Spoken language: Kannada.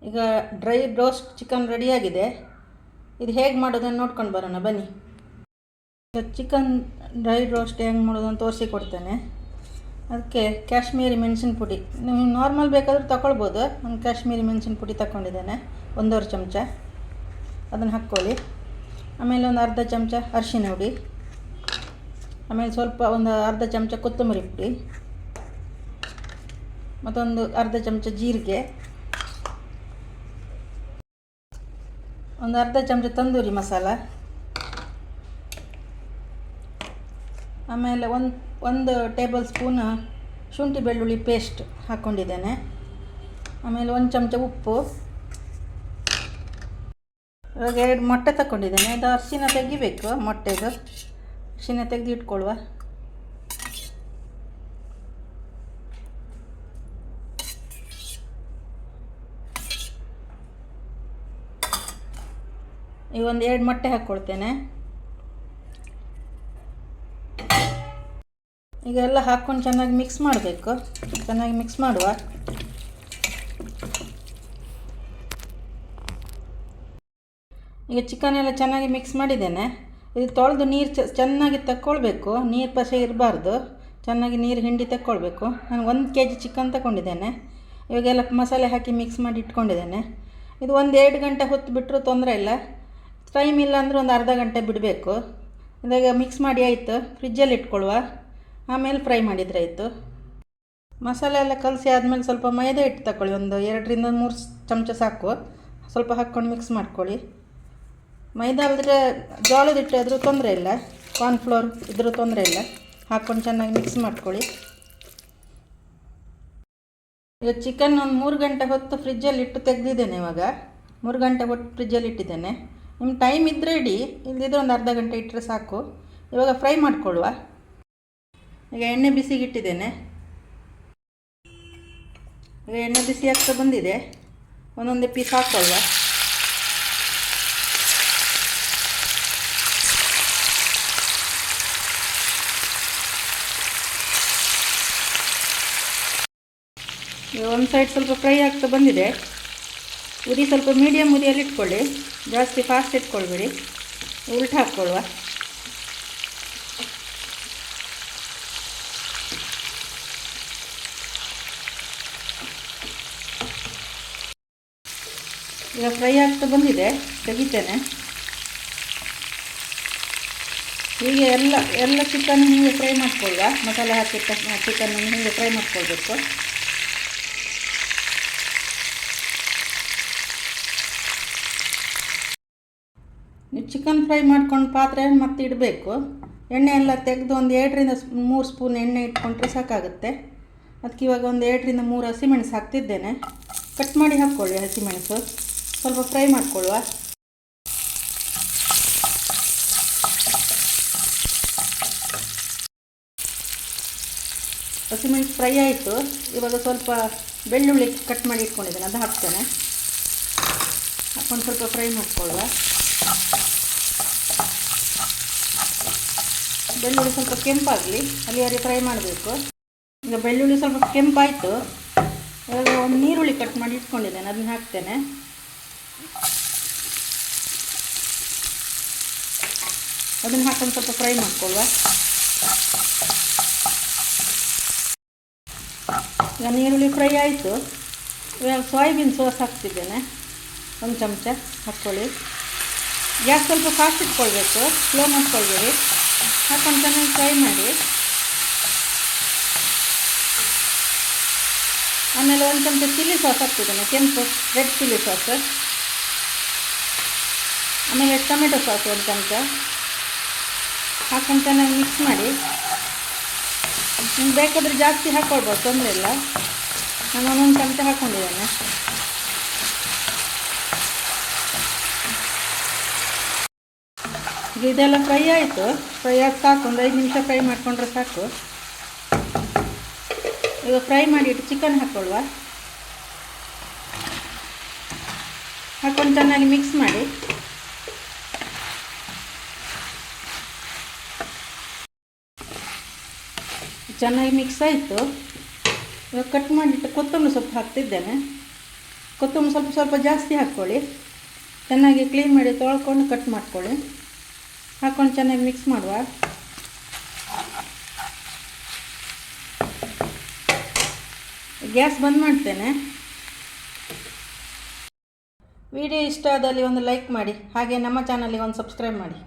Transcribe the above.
ಈಗ ಡ್ರೈ ರೋಸ್ಟ್ ಚಿಕನ್ ರೆಡಿಯಾಗಿದೆ. ಇದು ಹೇಗೆ ಮಾಡೋದನ್ನು ನೋಡ್ಕೊಂಡು ಬರೋಣ ಬನ್ನಿ. ಚಿಕನ್ ಡ್ರೈ ರೋಸ್ಟ್ ಹೆಂಗೆ ಮಾಡೋದನ್ನು ತೋರಿಸಿಕೊಡ್ತೇನೆ. ಅದಕ್ಕೆ ಕಾಶ್ಮೀರಿ ಮೆಣಸಿನ ಪುಡಿ, ನೀವು ನಾರ್ಮಲ್ ಬೇಕಾದರೂ ತಗೊಳ್ಬೋದು. ನಾನು ಕಾಶ್ಮೀರಿ ಮೆಣಸಿನ ಪುಡಿ ತಗೊಂಡಿದ್ದೇನೆ, 1.5 ಚಮಚ. ಅದನ್ನು ಹಾಕ್ಕೊಳ್ಳಿ. ಆಮೇಲೆ ಒಂದು ಅರ್ಧ ಚಮಚ ಅರಿಶಿನ ಹುಡಿ, ಆಮೇಲೆ ಸ್ವಲ್ಪ ಒಂದು ಅರ್ಧ ಚಮಚ ಕೊತ್ತಂಬರಿ ಪುಡಿ, ಮತ್ತೊಂದು ಅರ್ಧ ಚಮಚ ಜೀರಿಗೆ, ಒಂದು ಅರ್ಧ ಚಮಚ ತಂದೂರಿ ಮಸಾಲ, ಆಮೇಲೆ ಒಂದು ಟೇಬಲ್ ಸ್ಪೂನ್ ಶುಂಠಿ ಬೆಳ್ಳುಳ್ಳಿ ಪೇಸ್ಟ್ ಹಾಕ್ಕೊಂಡಿದ್ದೇನೆ. ಆಮೇಲೆ 1 ಚಮಚ ಉಪ್ಪು. ಇವಾಗ 2 ಮೊಟ್ಟೆ ತಗೊಂಡಿದ್ದೇನೆ. ಇದು ಅರಿಶಿನ ತೆಗಿಬೇಕು, ಮೊಟ್ಟೆದು ಅರಿಶಿನ ತೆಗೆದು ಇಟ್ಕೊಳ್ಳುವ. ಈಗ ಒಂದು 2 ಮೊಟ್ಟೆ ಹಾಕ್ಕೊಳ್ತೇನೆ. ಈಗ ಎಲ್ಲ ಹಾಕ್ಕೊಂಡು ಚೆನ್ನಾಗಿ ಮಿಕ್ಸ್ ಮಾಡಬೇಕು. ಚೆನ್ನಾಗಿ ಮಿಕ್ಸ್ ಮಾಡುವ. ಈಗ ಚಿಕನ್ ಎಲ್ಲ ಚೆನ್ನಾಗಿ ಮಿಕ್ಸ್ ಮಾಡಿದ್ದೇನೆ. ಇದು ತೊಳೆದು ನೀರು ಚೆನ್ನಾಗಿ ತಕ್ಕೊಳ್ಬೇಕು. ನೀರು ಪಸೆ ಇರಬಾರ್ದು. ಚೆನ್ನಾಗಿ ನೀರು ಹಿಂಡಿ ತಕ್ಕೊಳ್ಬೇಕು. ನಾನು 1 kg ಚಿಕನ್ ತಗೊಂಡಿದ್ದೇನೆ. ಇವಾಗೆಲ್ಲ ಮಸಾಲೆ ಹಾಕಿ ಮಿಕ್ಸ್ ಮಾಡಿ ಇಟ್ಕೊಂಡಿದ್ದೇನೆ. ಇದು 1-2 ಗಂಟೆ ಹೊತ್ತು ಬಿಟ್ಟರು ತೊಂದರೆ ಇಲ್ಲ. ಟೈಮ್ ಇಲ್ಲ ಅಂದರೆ ಒಂದು ಅರ್ಧ ಗಂಟೆ ಬಿಡಬೇಕು. ಇದಾಗ ಮಿಕ್ಸ್ ಮಾಡಿ ಆಯಿತು, ಫ್ರಿಜ್ಜಲ್ಲಿ ಇಟ್ಕೊಳ್ಳುವ. ಆಮೇಲೆ ಫ್ರೈ ಮಾಡಿದರೆ ಆಯಿತು. ಮಸಾಲೆ ಎಲ್ಲ ಕಲಸಿ ಆದಮೇಲೆ ಸ್ವಲ್ಪ ಮೈದಾ ಹಿಟ್ಟು ತಗೊಳ್ಳಿ. ಒಂದು 2-3 ಚಮಚ ಸಾಕು. ಸ್ವಲ್ಪ ಹಾಕ್ಕೊಂಡು ಮಿಕ್ಸ್ ಮಾಡ್ಕೊಳ್ಳಿ. ಮೈದಾ ಅಲ್ಲದ್ರೆ ಜೋಳದ ಹಿಟ್ಟು ಆದರೂ ತೊಂದರೆ ಇಲ್ಲ, ಕಾರ್ನ್ಫ್ಲೋರ್ ಇದ್ರೂ ತೊಂದರೆ ಇಲ್ಲ. ಹಾಕ್ಕೊಂಡು ಚೆನ್ನಾಗಿ ಮಿಕ್ಸ್ ಮಾಡ್ಕೊಳ್ಳಿ. ಈಗ ಚಿಕನ್ ಒಂದು 3 ಗಂಟೆ ಹೊತ್ತು ಫ್ರಿಜ್ಜಲ್ಲಿ ಇಟ್ಟು ತೆಗೆದಿದ್ದೇನೆ. ಇವಾಗ 3 ಗಂಟೆ ಹೊತ್ತು ಫ್ರಿಜ್ಜಲ್ಲಿ ಇಟ್ಟಿದ್ದೇನೆ. ನಿಮ್ಮ ಟೈಮ್ ಇದ್ದರೆ ಇಡಿ, ಇಲ್ಲದಿದ್ದರೆ ಒಂದು ಅರ್ಧ ಗಂಟೆ ಇಟ್ಟರೆ ಸಾಕು. ಇವಾಗ ಫ್ರೈ ಮಾಡಿಕೊಳ್ಳುವ. ಈಗ ಎಣ್ಣೆ ಬಿಸಿಗೆ ಇಟ್ಟಿದ್ದೇನೆ. ಈಗ ಎಣ್ಣೆ ಬಿಸಿ ಆಗ್ತಾ ಬಂದಿದೆ. ಒಂದೊಂದೇ ಪೀಸ್ ಹಾಕ್ಕೊಳ್ಳುವ. ಈಗ ಒಂದು ಸೈಡ್ ಸ್ವಲ್ಪ ಫ್ರೈ ಆಗ್ತಾ ಬಂದಿದೆ. ಉರಿ ಸ್ವಲ್ಪ ಮೀಡಿಯಮ್ ಉರಿಯಲ್ಲಿ ಇಟ್ಕೊಳ್ಳಿ, ಜಾಸ್ತಿ ಫಾಸ್ಟ್ ಇಟ್ಕೊಳ್ಬೇಡಿ. ಉಲ್ಟು ಹಾಕ್ಕೊಳ್ಳುವ. ಈಗ ಫ್ರೈ ಆಗ್ತಾ ಬಂದಿದೆ, ತೆಗಿತೇನೆ. ಹೀಗೆ ಎಲ್ಲ ಚಿಕನ್ ಹೀಗೆ ಫ್ರೈ ಮಾಡ್ಕೊಳ್ಳುವ. ಮಸಾಲೆ ಹಾಕಿಟ್ಟ ಚಿಕನ್ ಹೀಗೆ ಫ್ರೈ ಮಾಡ್ಕೊಳ್ಬೇಕು. ನೀವು ಚಿಕನ್ ಫ್ರೈ ಮಾಡ್ಕೊಂಡು ಪಾತ್ರೆ ಮತ್ತೆ ಇಡಬೇಕು. ಎಣ್ಣೆ ಎಲ್ಲ ತೆಗೆದು ಒಂದು 2-3 ಸ್ಪೂನ್ ಎಣ್ಣೆ ಇಟ್ಕೊಂಡ್ರೆ ಸಾಕಾಗುತ್ತೆ. ಅದಕ್ಕೆ ಇವಾಗ ಒಂದು 2-3 ಹಸಿಮೆಣಸು ಹಾಕ್ತಿದ್ದೇನೆ. ಕಟ್ ಮಾಡಿ ಹಾಕ್ಕೊಳ್ಳಿ ಹಸಿಮೆಣಸು. ಸ್ವಲ್ಪ ಫ್ರೈ ಮಾಡಿಕೊಳ್ಳುವ. ಹಸಿಮೆಣಸು ಫ್ರೈ ಆಯಿತು. ಇವಾಗ ಸ್ವಲ್ಪ ಬೆಳ್ಳುಳ್ಳಿ ಕಟ್ ಮಾಡಿ ಇಟ್ಕೊಂಡಿದ್ದೇನೆ, ಅದು ಹಾಕ್ತೇನೆ. ಹಾಕ್ಕೊಂಡು ಸ್ವಲ್ಪ ಫ್ರೈ ಮಾಡಿಕೊಳ್ಳುವ. ಬೆಳ್ಳುಳ್ಳಿ ಸ್ವಲ್ಪ ಕೆಂಪಾಗಲಿ, ಅಲ್ಲಿವರೆಗೆ ಫ್ರೈ ಮಾಡಬೇಕು. ಈಗ ಬೆಳ್ಳುಳ್ಳಿ ಸ್ವಲ್ಪ ಕೆಂಪಾಯಿತು. ಇವಾಗ ಒಂದು ನೀರುಳ್ಳಿ ಕಟ್ ಮಾಡಿ ಇಟ್ಕೊಂಡಿದ್ದೇನೆ, ಅದನ್ನು ಹಾಕ್ತೇನೆ. ಅದನ್ನು ಹಾಕೊಂಡು ಸ್ವಲ್ಪ ಫ್ರೈ ಮಾಡಿಕೊಳ್ಳುವ. ಈಗ ನೀರುಳ್ಳಿ ಫ್ರೈ ಆಯಿತು. ಇವಾಗ ಸೋಯಾಬೀನ್ ಸಾಸ್ ಹಾಕ್ತಿದ್ದೇನೆ, 1 ಚಮಚ ಹಾಕ್ಕೊಳ್ಳಿ. ಗ್ಯಾಸ್ ಸ್ವಲ್ಪ ಫಾಸ್ಟ್ ಇಟ್ಕೊಳ್ಬೇಕು, ಸ್ಲೋ ಮಾಡ್ಕೊಳ್ಬೇಡಿ. ಹಾಕೊಂಡು ಚೆನ್ನಾಗಿ ಫ್ರೈ ಮಾಡಿ. ಆಮೇಲೆ 1 ಚಮಚ ಚಿಲ್ಲಿ ಸಾಸ್ ಹಾಕ್ತಿದ್ದೇನೆ, ಕೆಂಪು ರೆಡ್ ಚಿಲ್ಲಿ ಸಾಸ್. ಆಮೇಲೆ ಟೊಮೆಟೊ ಸಾಸ್ 1 ಚಮಚ ಹಾಕೊಂಡು ಚೆನ್ನಾಗಿ ಮಿಕ್ಸ್ ಮಾಡಿ. ನಿಮ್ಗೆ ಬೇಕಾದರೆ ಜಾಸ್ತಿ ಹಾಕ್ಕೊಳ್ಬೋದು, ತೊಂದರೆ ಇಲ್ಲ. ನಾನು 1 ಚಮಚ ಹಾಕ್ಕೊಂಡಿದ್ದೇನೆ. ಇದೆಲ್ಲ ಫ್ರೈ ಆಯಿತು. ಫ್ರೈ ಆಗಿ ಸಾಕು, ಒಂದು 5 ನಿಮಿಷ ಫ್ರೈ ಮಾಡಿಕೊಂಡ್ರೆ ಸಾಕು. ಈಗ ಫ್ರೈ ಮಾಡಿಟ್ಟು ಚಿಕನ್ ಹಾಕ್ಕೊಳ್ಳುವ. ಹಾಕ್ಕೊಂಡು ಚೆನ್ನಾಗಿ ಮಿಕ್ಸ್ ಮಾಡಿ. ಚೆನ್ನಾಗಿ ಮಿಕ್ಸ್ ಆಯಿತು. ಇವಾಗ ಕಟ್ ಮಾಡಿಟ್ಟು ಕೊತ್ತಂಬರಿ ಸೊಪ್ಪು ಹಾಕ್ತಿದ್ದೇನೆ. ಕೊತ್ತಂಬರಿ ಸ್ವಲ್ಪ ಸ್ವಲ್ಪ ಜಾಸ್ತಿ ಹಾಕ್ಕೊಳ್ಳಿ. ಚೆನ್ನಾಗಿ ಕ್ಲೀನ್ ಮಾಡಿ ತೊಳ್ಕೊಂಡು ಕಟ್ ಮಾಡ್ಕೊಳ್ಳಿ. ಹಾಕ್ಕೊಂಡು ಚೆನ್ನಾಗಿ ಮಿಕ್ಸ್ ಮಾಡುವ. ಗ್ಯಾಸ್ ಬಂದ್ ಮಾಡ್ತೇನೆ. ವಿಡಿಯೋ ಇಷ್ಟ ಆದಲ್ಲಿ ಒಂದು ಲೈಕ್ ಮಾಡಿ, ಹಾಗೆ ನಮ್ಮ ಚಾನಲ್ಗೆ ಒಂದು ಸಬ್ಸ್ಕ್ರೈಬ್ ಮಾಡಿ.